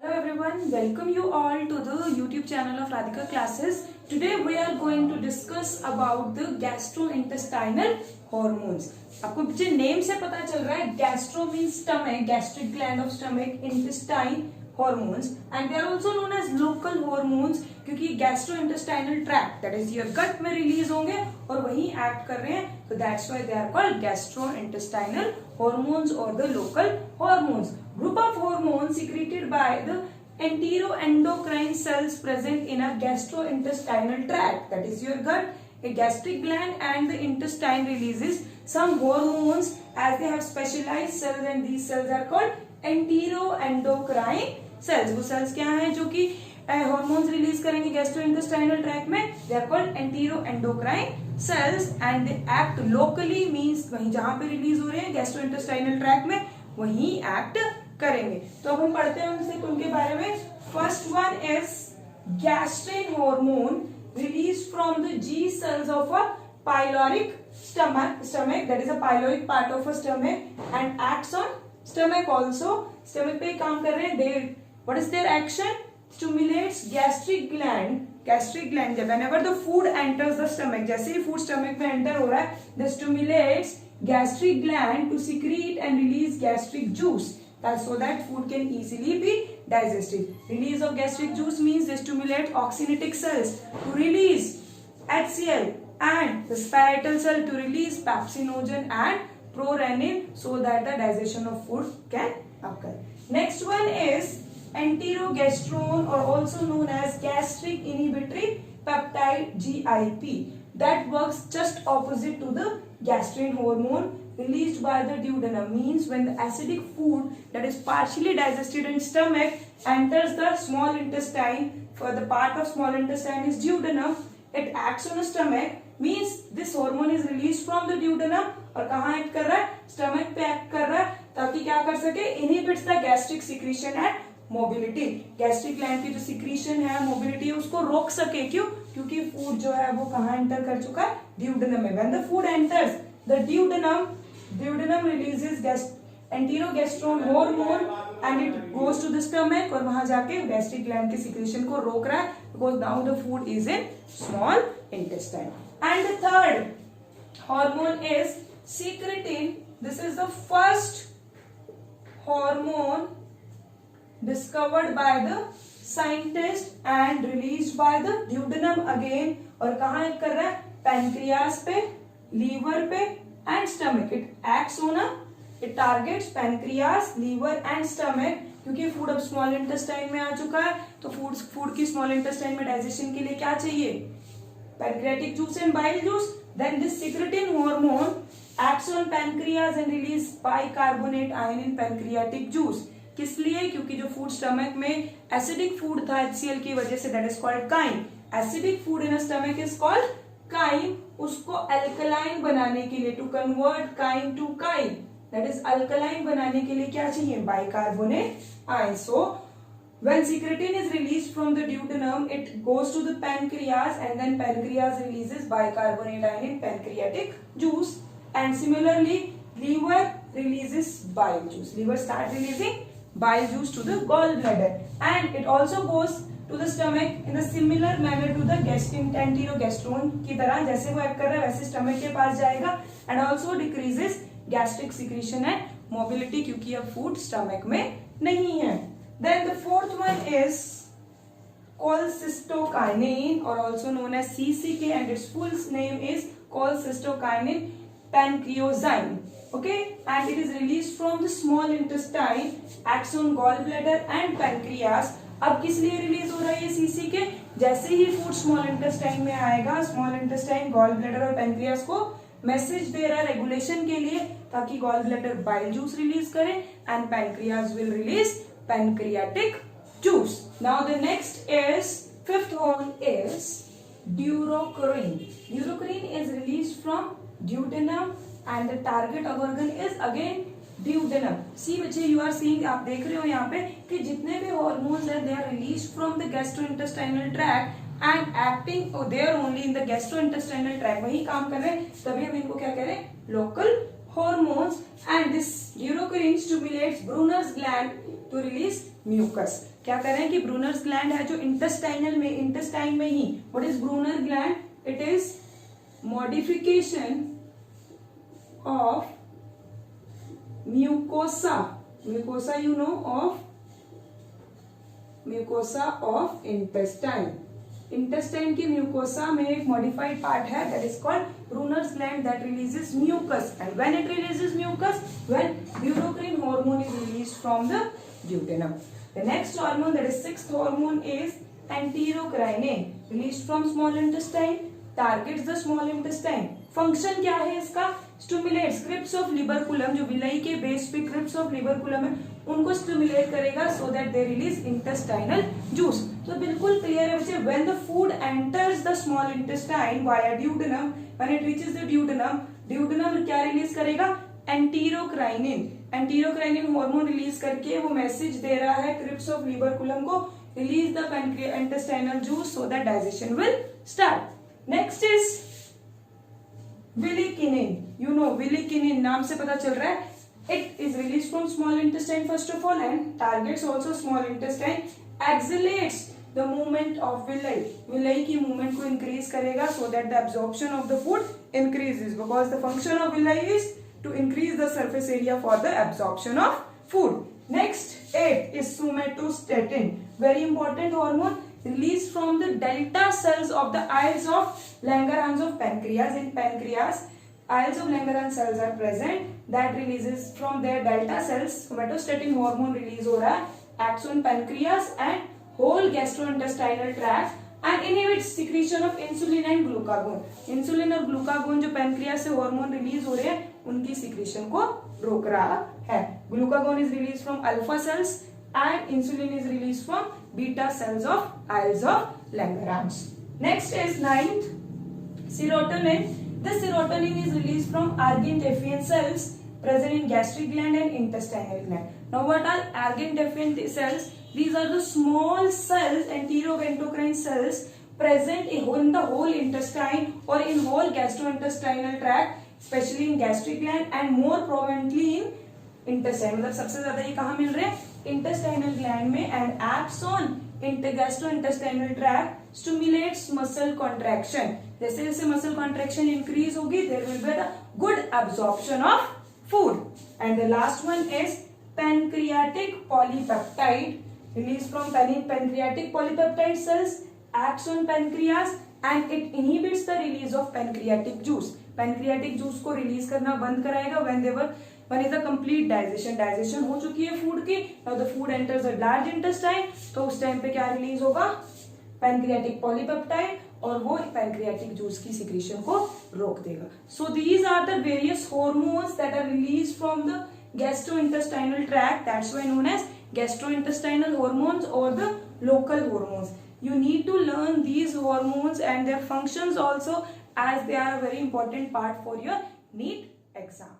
Hello everyone, welcome you all to the YouTube channel of Radhika Classes. Today we are going to discuss about the gastrointestinal hormones. आपको पीछे name से पता चल रहा है gastro means stomach, gastric gland of stomach, intestine hormones and they are also known as local hormones क्योंकि gastrointestinal tract that is your gut में release होंगे और वहीं एक्ट कर रहे हैं, so that's why they are called gastrointestinal hormones or the local hormones. Group of hormones secreted by the enteroendocrine cells present in a gastrointestinal tract, that is your gut, a gastric gland and the intestine releases some hormones as they have specialized cells and these cells are called enteroendocrine cells. वो cells क्या हैं जो कि hormones release करेंगे gastrointestinal tract में, they are called enteroendocrine cells and they act locally means वहीं जहाँ पे release हो रहे हैं gastrointestinal tract में वहीं act करेंगे. तो अब हम पढ़ते हैं उनके बारे में. First one is gastrin hormone released from the G cells of a pyloric stomach, that is a pyloric part of a stomach and acts on stomach also. Stomach पे काम कर रहे हैं. They, what is their action? Stimulates gastric gland. Gastric gland जब whenever the food enters the stomach, जैसे ही food stomach में enter हो रहा है, they stimulates gastric gland to secrete and release gastric juice. That's so that food can easily be digested. Release of gastric juice means they stimulate oxynetic cells to release HCl and the parietal cell to release pepsinogen and prorenin so that the digestion of food can occur. Next one is enterogastrone or also known as gastric inhibitory peptide GIP that works just opposite to the gastrin hormone released by the duodenum, means when the acidic food that is partially digested in stomach enters the small intestine, for the part of small intestine is duodenum, it acts on the stomach, means this hormone is released from the duodenum और कहाँ act कर रहा है, stomach पे act कर रहा है ताकि क्या कर सके, inhibits the gastric secretion and mobility. Gastric gland की जो सिक्रीशन है, मोबिलिटी, उसको रोक सके. क्यों? क्योंकि फूड जो है वो कहाँ एंटर कर चुका है, duodenum में. When the food enters the duodenum releases enterogastrone hormone and it goes to the stomach और वहां जाके gastric gland के secretion को रोक रहा है because now the food is in small intestine. And the third hormone is secretin. This is the first hormone discovered by the scientist and released by the duodenum again और कहाँ act कर रहा है, pancreas पे, liver पे and stomach. It acts on it targets pancreas, liver and stomach क्योंकि food अब small intestine में आ चुका है तो फूड की स्मॉल इंटेस्टाइन में डाइजेशन के लिए क्या चाहिए, pancreatic juice and bile juice. Then this secretin hormone acts on pancreas and release bicarbonate ion in pancreatic juice. किस लिए? क्योंकि जो फूड स्टमक में एसिडिक फूड था HCl की वजह से, that is called chyme. Acidic food in stomach is called chyme. उसको अल्कलाइन बनाने के लिए, to convert chyme to chyme, that is alkaline बनाने के लिए क्या चाहिए, bicarbonate ion. So when secretin is released from the duodenum, it goes to the pancreas and then pancreas releases bicarbonate ion in pancreatic juice. And similarly, liver releases bile juice. Liver start releasing bile juice to the gallbladder, and it also goes to the stomach in a similar manner to the enterogastrone की तरह. जैसे वो act कर रहा है वैसे stomach के पास जाएगा and also decreases gastric secretion and mobility क्योंकि अब फूड स्टमक में नहीं है. Then the fourth one is cholecystokinin or also known as CCK and its full name is cholecystokinin pancreozyme. Okay, and it is released from the small intestine, acts on gallbladder and pancreas. अब किस लिए release हो रहा है ये CCK? जैसे ही food small intestine में आएगा, स्मॉल इंटेस्टाइन गॉल ब्लैडर और पैनक्रियास को मैसेज दे रहा है रेगुलेशन के लिए ताकि gall bladder bile juice release करे and pancreas will release pancreatic juice. Now the next is, fifth hormone is duocrine. Duocrine is released from duodenum and the target organ is again duodenum. See बच्चे, you are seeing, आप देख रहे हो यहाँ पे कि जितने भी hormones हैं they are released from the gastrointestinal tract and acting there only in the gastrointestinal tract, वही काम कर रहे हैं. तभी हम इनको क्या कह रहे हैं, local hormones. And this duocrine stimulates Brunner's gland to release mucus. क्या कर रहे हैं कि ब्रूनर्स ग्लैंड है जो इंटेस्टाइनल में, इंटेस्टाइन में ही, what is Brunner gland? It is modification of mucosa, mucosa you know of mucosa of intestine. Intestine की म्यूकोसा में एक मॉडिफाइड पार्ट है that is called Brunner's gland that releases mucus, and when it releases mucus, when burocrine hormone is released from the duodenum. The next hormone, that is sixth hormone, is enterocrinin, released from small intestine, targets the small intestine. Function क्या है इसका? Stimulates crypts of liberculum, जो villi के base पे crypts of liberculum है, उनको stimulate करेगा so that they release intestinal juice. तो बिल्कुल क्लियर है बच्चे, when the food enters the small intestine via duodenum, when it reaches the duodenum, duodenum क्या रिलीज करेगा? एंटीरोक्राइनिन, एंटीरोक्राइनिन हार्मोन रिलीज करके वो मैसेज दे रहा है क्रिप्स ऑफ लिबरकुलम को, release the intestinal juice so that digestion will start. Next is villikinin, you know villikinin नाम से पता चल रहा है, it is release from small intestine first of all and targets also small intestine, accelerates the movement of villi, villi की movement को increase करेगा so that the absorption of the food increases, because the function of villi is to increase the surface area for the absorption of food. Next, 8 is somatostatin, very important hormone released from the delta cells of the iles of Langerhans of pancreas. In pancreas, iles of Langerhans cells are present that releases from their delta cells somatostatin hormone release हो रहा है, acts on pancreas and whole gastrointestinal tract and inhibits secretion of insulin and glucagon. Insulin और glucagon जो pancreas से hormone release हो रहे हैं उनकी सिक्रेशन को रोक रहा है। Glucagon is release from alpha cells and insulin is release from beta cells of islets of Langerhans. Next is 9th, serotonin. The serotonin is released from argine-deficient cells present in gastric gland and intestinal gland. Now what are argine-deficient cells? These are the small cells, enteroendocrine cells present in the whole intestine or in whole gastrointestinal tract, especially in gastric gland and more prominently in intestine. मतलब सबसे ज्यादा ये कहाँ मिल रहे हैं? Intestinal gland में, and acts on gastrointestinal tract, stimulates muscle contraction. जैसे जैसे muscle contraction increase होगी, there will be a good absorption of food. And the last one is pancreatic polypeptide, released from pancreatic polypeptide cells, acts on pancreas and it inhibits the release of pancreatic juice. Pancreatic juice को release करना बंद कराएगा when is the complete digestion, digestion हो चुकी है food की, now the food enters a large intestine, तो उस टाइम पे क्या रिलीज होगा? पैनक्रियाटिक पॉलीपेप्टाइड, और वो पैनक्रियाटिक जूस की सिक्रीशन को रोक देगा। So these are the various hormones that are released from the gastrointestinal tract, that's why known as gastrointestinal hormones or the local hormones. You need to learn these hormones and their functions also, as they are a very important part for your NEET exam.